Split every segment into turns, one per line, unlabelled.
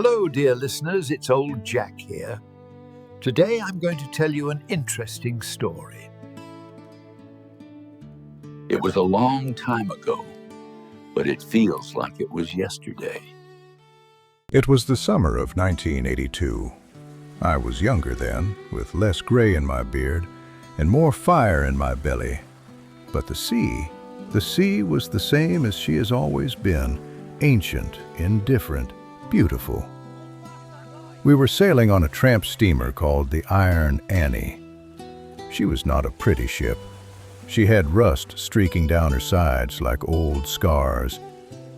Hello, dear listeners, it's old Jack here. Today I'm going to tell you an interesting story.
It was a long time ago, but it feels like it was yesterday.
It was the summer of 1982. I was younger then, with less gray in my beard and more fire in my belly. But the sea was the same as she has always been, ancient, indifferent, beautiful. We were sailing on a tramp steamer called the Iron Annie. She was not a pretty ship. She had rust streaking down her sides like old scars,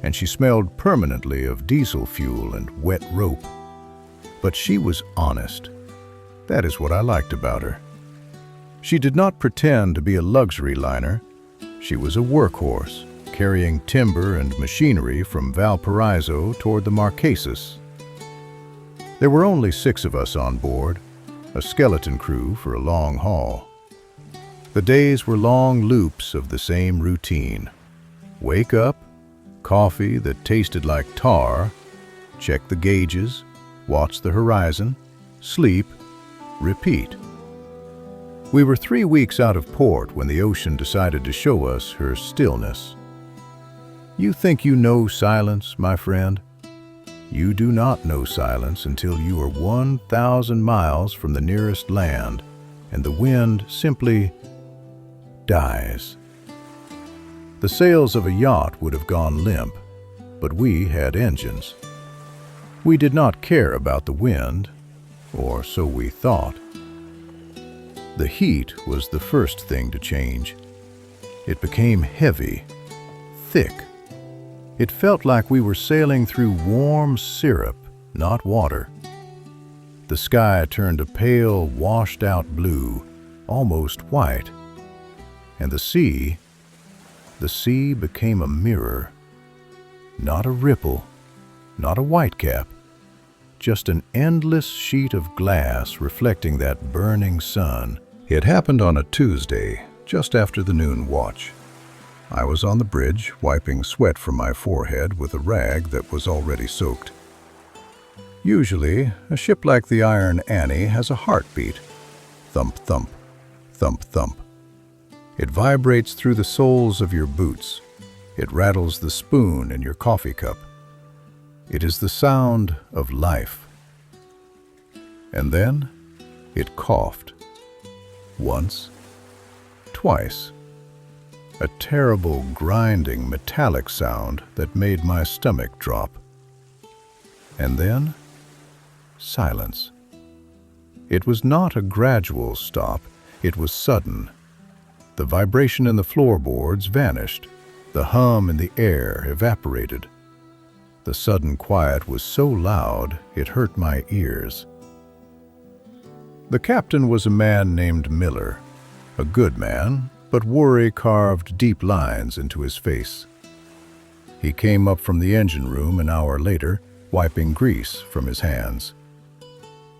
and she smelled permanently of diesel fuel and wet rope. But she was honest. That is what I liked about her. She did not pretend to be a luxury liner. She was a workhorse, carrying timber and machinery from Valparaiso toward the Marquesas. There were only 6 of us on board, a skeleton crew for a long haul. The days were long loops of the same routine. Wake up, coffee that tasted like tar, check the gauges, watch the horizon, sleep, repeat. We were 3 weeks out of port when the ocean decided to show us her stillness. You think you know silence, my friend? You do not know silence until you are 1,000 miles from the nearest land and the wind simply dies. The sails of a yacht would have gone limp, but we had engines. We did not care about the wind, or so we thought. The heat was the first thing to change. It became heavy, thick. It felt like we were sailing through warm syrup, not water. The sky turned a pale, washed-out blue, almost white. And the sea became a mirror. Not a ripple, not a whitecap, just an endless sheet of glass reflecting that burning sun. It happened on a Tuesday, just after the noon watch. I was on the bridge, wiping sweat from my forehead with a rag that was already soaked. Usually, a ship like the Iron Annie has a heartbeat. Thump, thump, thump, thump. It vibrates through the soles of your boots. It rattles the spoon in your coffee cup. It is the sound of life. And then it coughed. Once, twice. A terrible, grinding, metallic sound that made my stomach drop. And then, silence. It was not a gradual stop, it was sudden. The vibration in the floorboards vanished. The hum in the air evaporated. The sudden quiet was so loud it hurt my ears. The captain was a man named Miller, a good man, but worry carved deep lines into his face. He came up from the engine room an hour later, wiping grease from his hands.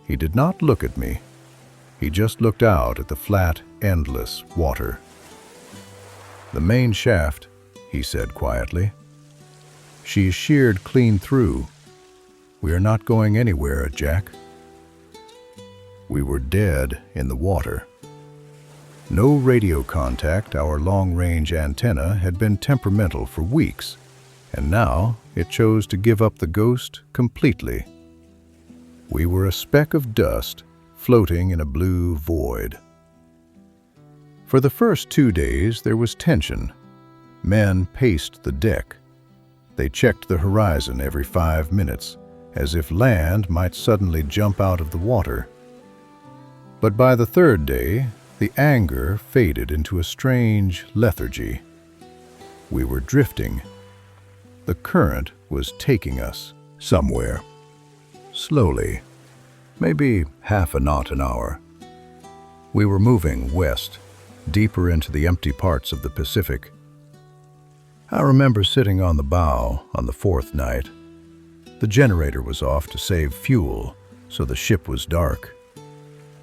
He did not look at me. He just looked out at the flat, endless water. "The main shaft," he said quietly. "She is sheared clean through. We are not going anywhere, Jack." We were dead in the water. No radio contact, our long-range antenna had been temperamental for weeks, and now it chose to give up the ghost completely. We were a speck of dust floating in a blue void. For the first 2 days there was tension. Men paced the deck. They checked the horizon every 5 minutes, as if land might suddenly jump out of the water. But by the 3rd day, the anger faded into a strange lethargy. We were drifting. The current was taking us somewhere. Slowly, maybe half a knot an hour. We were moving west, deeper into the empty parts of the Pacific. I remember sitting on the bow on the 4th night. The generator was off to save fuel, so the ship was dark.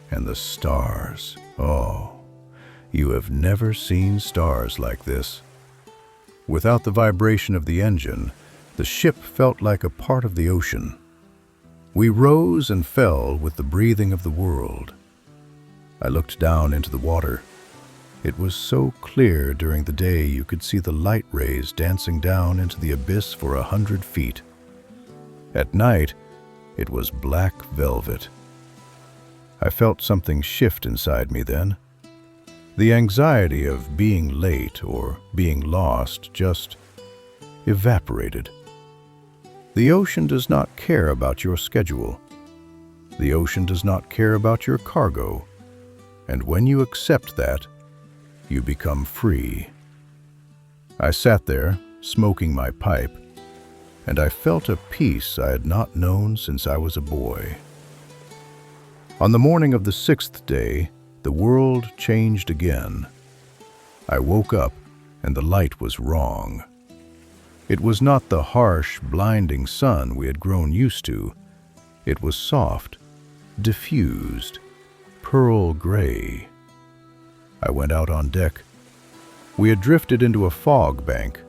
And the stars, oh, you have never seen stars like this. Without the vibration of the engine, the ship felt like a part of the ocean. We rose and fell with the breathing of the world. I looked down into the water. It was so clear during the day you could see the light rays dancing down into the abyss for 100 feet. At night, it was black velvet. I felt something shift inside me then. The anxiety of being late or being lost just evaporated. The ocean does not care about your schedule. The ocean does not care about your cargo. And when you accept that, you become free. I sat there, smoking my pipe, and I felt a peace I had not known since I was a boy. On the morning of the 6th day, the world changed again. I woke up, and the light was wrong. It was not the harsh, blinding sun we had grown used to. It was soft, diffused, pearl gray. I went out on deck. We had drifted into a fog bank,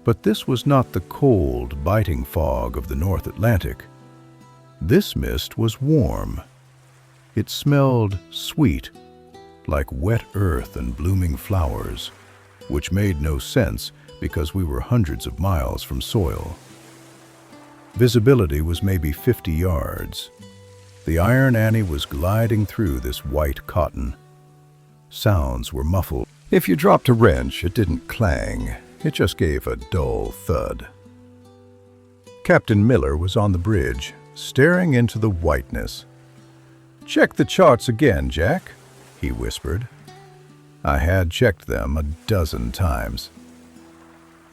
but this was not the cold, biting fog of the North Atlantic. This mist was warm. It smelled sweet, like wet earth and blooming flowers, which made no sense because we were hundreds of miles from soil. Visibility was maybe 50 yards. The Iron Annie was gliding through this white cotton. Sounds were muffled. If you dropped a wrench, it didn't clang. It just gave a dull thud. Captain Miller was on the bridge, staring into the whiteness. "Check the charts again, Jack," he whispered. I had checked them a dozen times.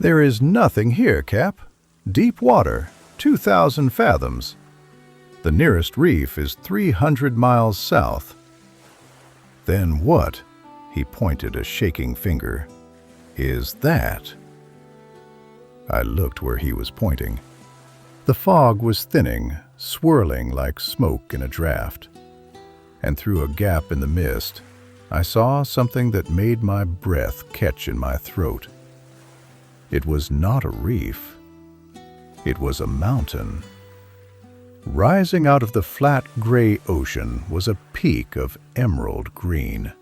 "There is nothing here, Cap. Deep water, 2,000 fathoms. The nearest reef is 300 miles south." "Then what," he pointed a shaking finger, "is that?" I looked where he was pointing. The fog was thinning, swirling like smoke in a draft. And through a gap in the mist, I saw something that made my breath catch in my throat. It was not a reef. It was a mountain. Rising out of the flat gray ocean was a peak of emerald green.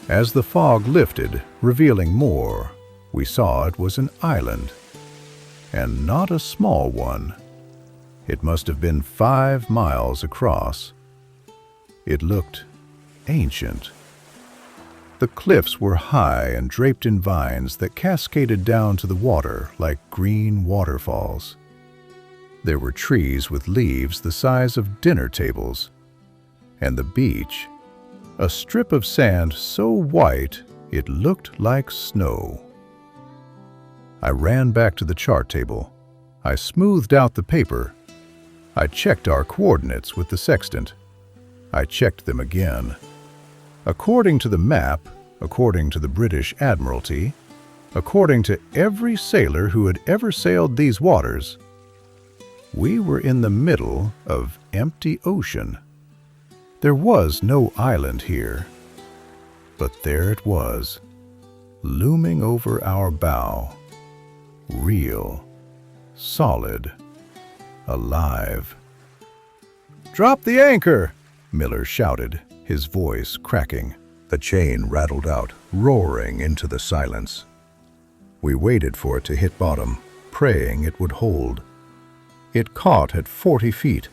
As the fog lifted, revealing more, we saw it was an island, and not a small one. It must have been 5 miles across. It looked ancient. The cliffs were high and draped in vines that cascaded down to the water like green waterfalls. There were trees with leaves the size of dinner tables. And the beach, a strip of sand so white it looked like snow. I ran back to the chart table. I smoothed out the paper. I checked our coordinates with the sextant. I checked them again. According to the map, according to the British Admiralty, according to every sailor who had ever sailed these waters, we were in the middle of empty ocean. There was no island here, but there it was, looming over our bow, real, solid, alive. "Drop the anchor!" Miller shouted, his voice cracking. The chain rattled out, roaring into the silence. We waited for it to hit bottom, praying it would hold. It caught at 40 feet.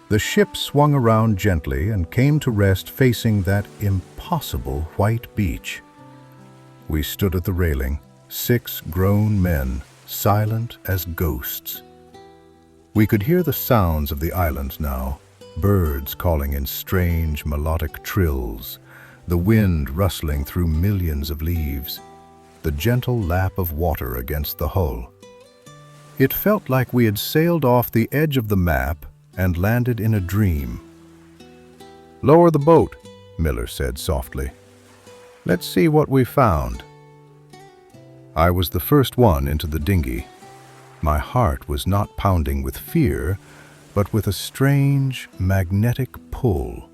The ship swung around gently and came to rest facing that impossible white beach. We stood at the railing, 6 grown men, silent as ghosts. We could hear the sounds of the island now, birds calling in strange melodic trills, the wind rustling through millions of leaves, the gentle lap of water against the hull. It felt like we had sailed off the edge of the map and landed in a dream. "Lower the boat," Miller said softly. "Let's see what we found." I was the first one into the dinghy. My heart was not pounding with fear, but with a strange, magnetic pull.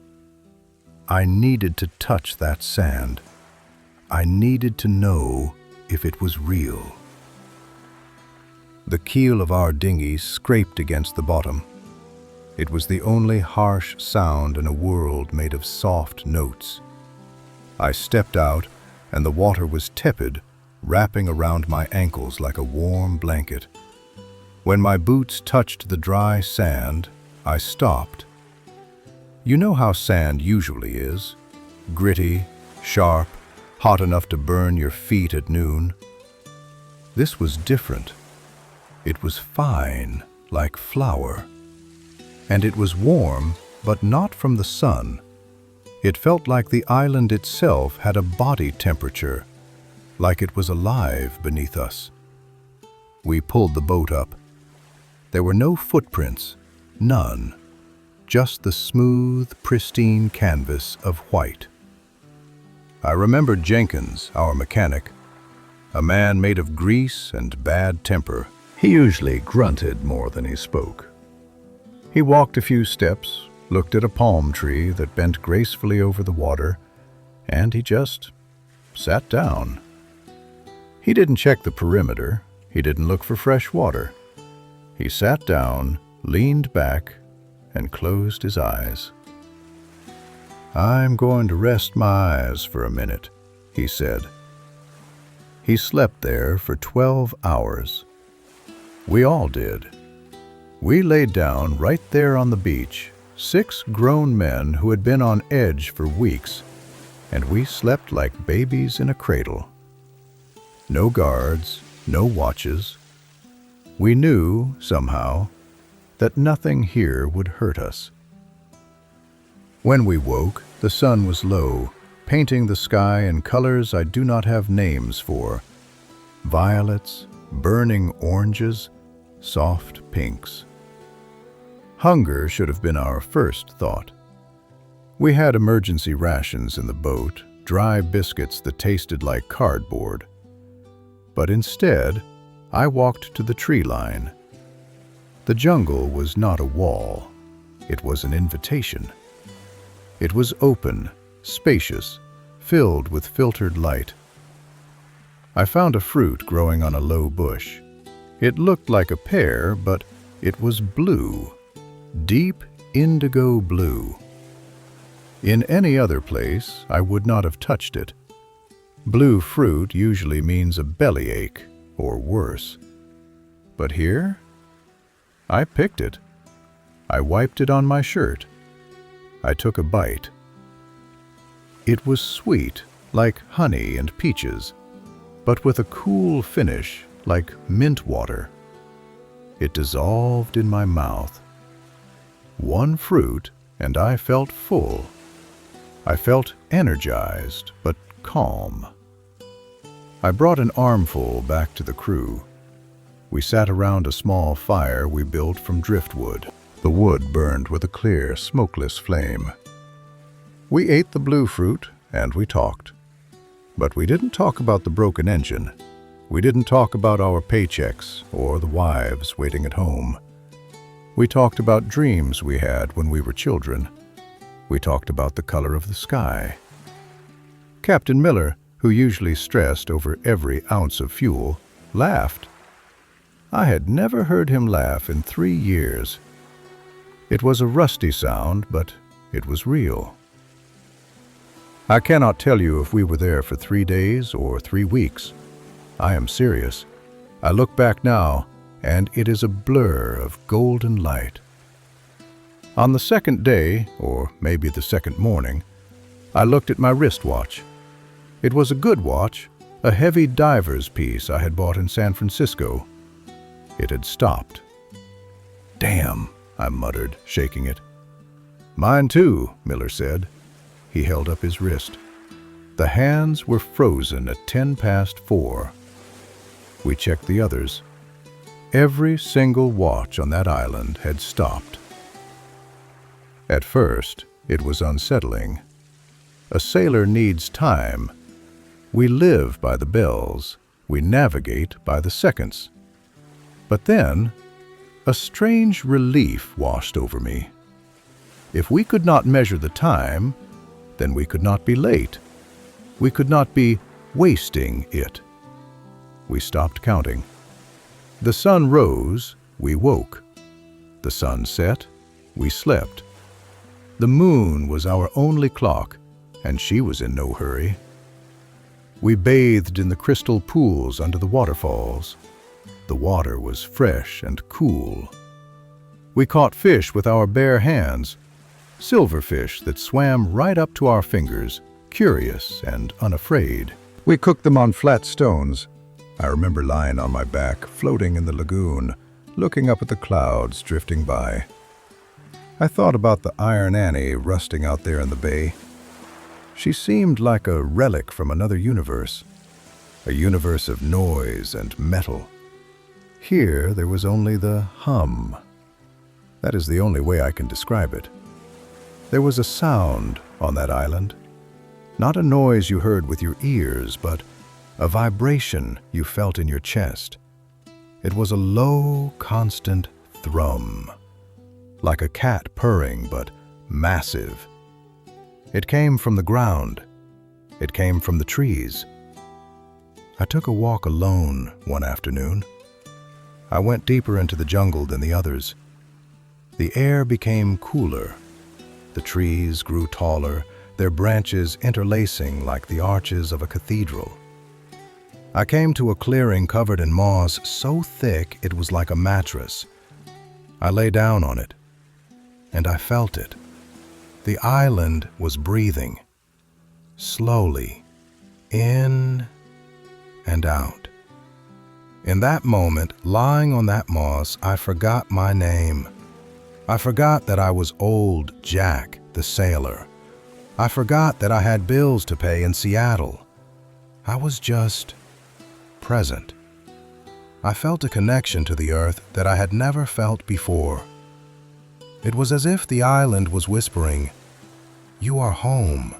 I needed to touch that sand. I needed to know if it was real. The keel of our dinghy scraped against the bottom. It was the only harsh sound in a world made of soft notes. I stepped out, and the water was tepid, wrapping around my ankles like a warm blanket. When my boots touched the dry sand, I stopped. You know how sand usually is: gritty, sharp, hot enough to burn your feet at noon. This was different. It was fine, like flour. And it was warm, but not from the sun. It felt like the island itself had a body temperature, like it was alive beneath us. We pulled the boat up. There were no footprints, none, just the smooth, pristine canvas of white. I remembered Jenkins, our mechanic, a man made of grease and bad temper. He usually grunted more than he spoke. He walked a few steps, looked at a palm tree that bent gracefully over the water, and he just sat down. He didn't check the perimeter. He didn't look for fresh water. He sat down, leaned back, and closed his eyes. "I'm going to rest my eyes for a minute," he said. He slept there for 12 hours. We all did. We laid down right there on the beach, 6 grown men who had been on edge for weeks, and we slept like babies in a cradle. No guards, no watches. We knew, somehow, that nothing here would hurt us. When we woke, the sun was low, painting the sky in colors I do not have names for: violets, burning oranges, soft pinks. Hunger should have been our first thought. We had emergency rations in the boat, dry biscuits that tasted like cardboard. But instead, I walked to the tree line. The jungle was not a wall. It was an invitation. It was open, spacious, filled with filtered light. I found a fruit growing on a low bush. It looked like a pear, but it was blue, deep indigo blue. In any other place, I would not have touched it. Blue fruit usually means a bellyache, or worse. But here, I picked it. I wiped it on my shirt. I took a bite. It was sweet, like honey and peaches, but with a cool finish, like mint water. It dissolved in my mouth. One fruit, and I felt full. I felt energized, but calm. I brought an armful back to the crew. We sat around a small fire we built from driftwood. The wood burned with a clear, smokeless flame. We ate the blue fruit, and we talked. But we didn't talk about the broken engine. We didn't talk about our paychecks or the wives waiting at home. We talked about dreams we had when we were children. We talked about the color of the sky. Captain Miller, who usually stressed over every ounce of fuel, laughed. I had never heard him laugh in 3 years. It was a rusty sound, but it was real. I cannot tell you if we were there for 3 days or 3 weeks. I am serious. I look back now, and it is a blur of golden light. On the second day, or maybe the second morning, I looked at my wristwatch. It was a good watch, a heavy diver's piece I had bought in San Francisco. It had stopped. "Damn," I muttered, shaking it. "Mine too," Miller said. He held up his wrist. The hands were frozen at 4:10. We checked the others. Every single watch on that island had stopped. At first, it was unsettling. A sailor needs time. We live by the bells. We navigate by the seconds. But then, a strange relief washed over me. If we could not measure the time, then we could not be late. We could not be wasting it. We stopped counting. The sun rose, we woke. The sun set, We slept. The moon was our only clock, and she was in no hurry. We bathed in the crystal pools under the waterfalls. The water was fresh and cool. We caught fish with our bare hands, silverfish that swam right up to our fingers, curious and unafraid. We cooked them on flat stones. I remember lying on my back, floating in the lagoon, looking up at the clouds drifting by. I thought about the Iron Annie rusting out there in the bay. She seemed like a relic from another universe, a universe of noise and metal. Here there was only the hum. That is the only way I can describe it. There was a sound on that island, not a noise you heard with your ears, but a vibration you felt in your chest. It was a low, constant thrum, like a cat purring, but massive. It came from the ground. It came from the trees. I took a walk alone one afternoon. I went deeper into the jungle than the others. The air became cooler. The trees grew taller, their branches interlacing like the arches of a cathedral. I came to a clearing covered in moss so thick it was like a mattress. I lay down on it, and I felt it. The island was breathing, slowly, in and out. In that moment, lying on that moss, I forgot my name. I forgot that I was old Jack, the sailor. I forgot that I had bills to pay in Seattle. I was just present. I felt a connection to the earth that I had never felt before. It was as if the island was whispering, "You are home.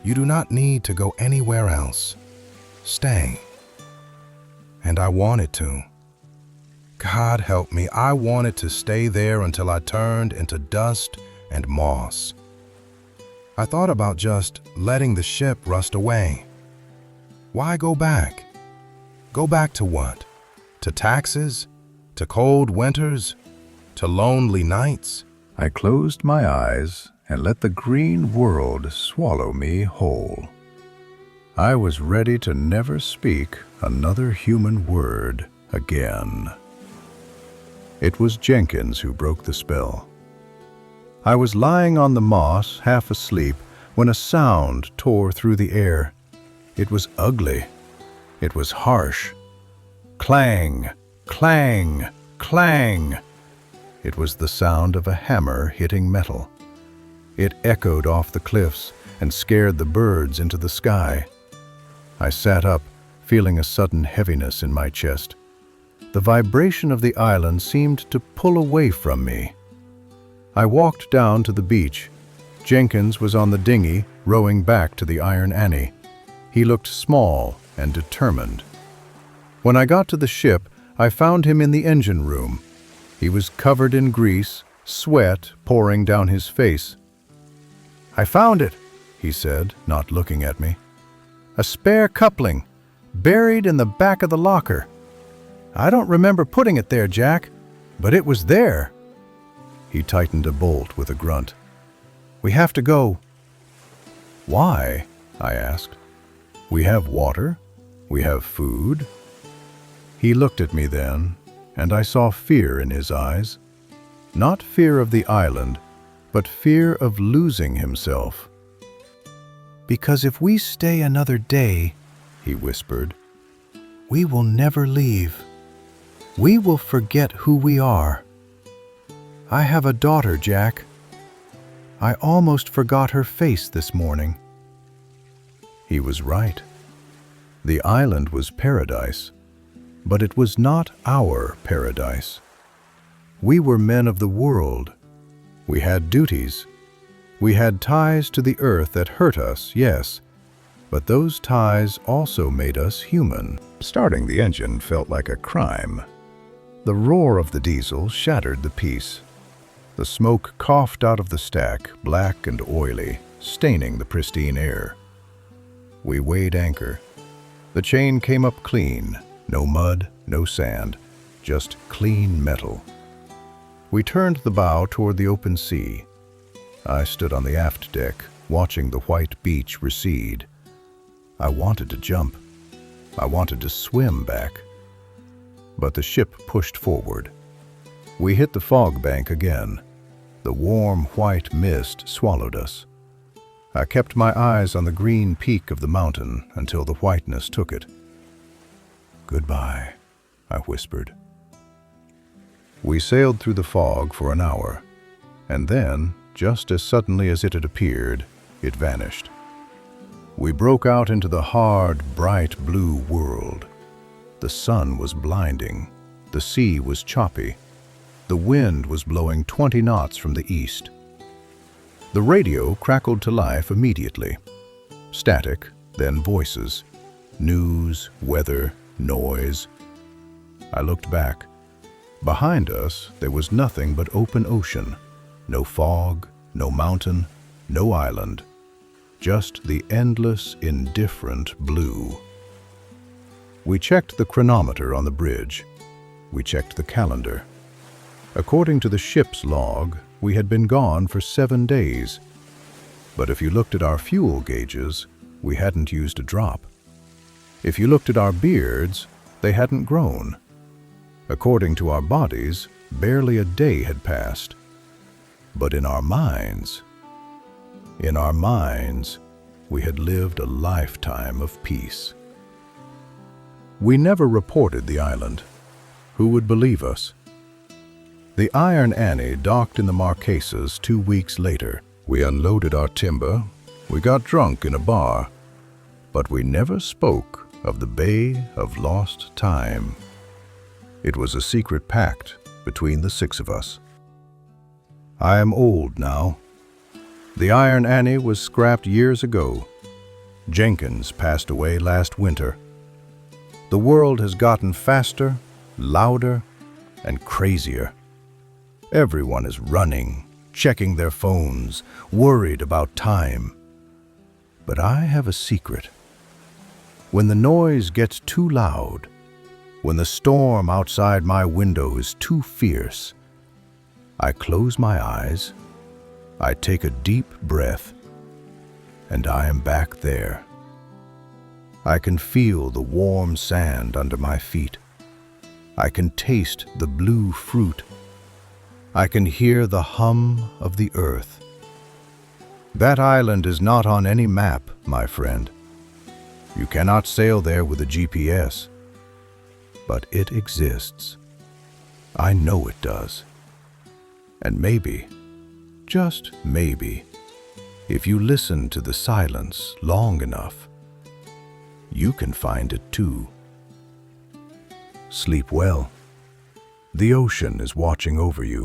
You do not need to go anywhere else. Stay." And I wanted to. God help me, I wanted to stay there until I turned into dust and moss. I thought about just letting the ship rust away. Why go back? Go back to what? To taxes? To cold winters? To lonely nights? I closed my eyes and let the green world swallow me whole. I was ready to never speak another human word again. It was Jenkins who broke the spell. I was lying on the moss, half asleep, when a sound tore through the air. It was ugly. It was harsh. Clang, clang, clang. It was the sound of a hammer hitting metal. It echoed off the cliffs and scared the birds into the sky. I sat up, feeling a sudden heaviness in my chest. The vibration of the island seemed to pull away from me. I walked down to the beach. Jenkins was on the dinghy, rowing back to the Iron Annie. He looked small and determined. When I got to the ship, I found him in the engine room. He was covered in grease, sweat pouring down his face. "I found it," he said, not looking at me. "A spare coupling, buried in the back of the locker. I don't remember putting it there, Jack, but it was there." He tightened a bolt with a grunt. "We have to go." "Why?" I asked. "We have water. We have food." He looked at me then, and I saw fear in his eyes. Not fear of the island, but fear of losing himself. "Because if we stay another day," he whispered, "we will never leave. We will forget who we are. I have a daughter, Jack. I almost forgot her face this morning." He was right. The island was paradise, but it was not our paradise. We were men of the world. We had duties. We had ties to the earth that hurt us, yes, but those ties also made us human. Starting the engine felt like a crime. The roar of the diesel shattered the peace. The smoke coughed out of the stack, black and oily, staining the pristine air. We weighed anchor. The chain came up clean, no mud, no sand, just clean metal. We turned the bow toward the open sea. I stood on the aft deck, watching the white beach recede. I wanted to jump. I wanted to swim back. But the ship pushed forward. We hit the fog bank again. The warm white mist swallowed us. I kept my eyes on the green peak of the mountain until the whiteness took it. "Goodbye," I whispered. We sailed through the fog for an hour, and then, just as suddenly as it had appeared, it vanished. We broke out into the hard, bright blue world. The sun was blinding. The sea was choppy. The wind was blowing 20 knots from the east. The radio crackled to life immediately. Static, then voices. News, weather, noise. I looked back. Behind us, there was nothing but open ocean. No fog, no mountain, no island. Just the endless, indifferent blue. We checked the chronometer on the bridge. We checked the calendar. According to the ship's log, we had been gone for 7 days. But if you looked at our fuel gauges, we hadn't used a drop. If you looked at our beards, they hadn't grown. According to our bodies, barely a day had passed. But in our minds, we had lived a lifetime of peace. We never reported the island. Who would believe us? The Iron Annie docked in the Marquesas 2 weeks later. We unloaded our timber. We got drunk in a bar. But we never spoke of the Bay of Lost Time. It was a secret pact between the 6 of us. I am old now. The Iron Annie was scrapped years ago. Jenkins passed away last winter. The world has gotten faster, louder, and crazier. Everyone is running, checking their phones, worried about time. But I have a secret. When the noise gets too loud, when the storm outside my window is too fierce, I close my eyes, I take a deep breath, and I am back there. I can feel the warm sand under my feet. I can taste the blue fruit. I can hear the hum of the earth. That island is not on any map, my friend. You cannot sail there with a GPS. But it exists. I know it does. And maybe, just maybe, if you listen to the silence long enough, you can find it too. Sleep well. The ocean is watching over you.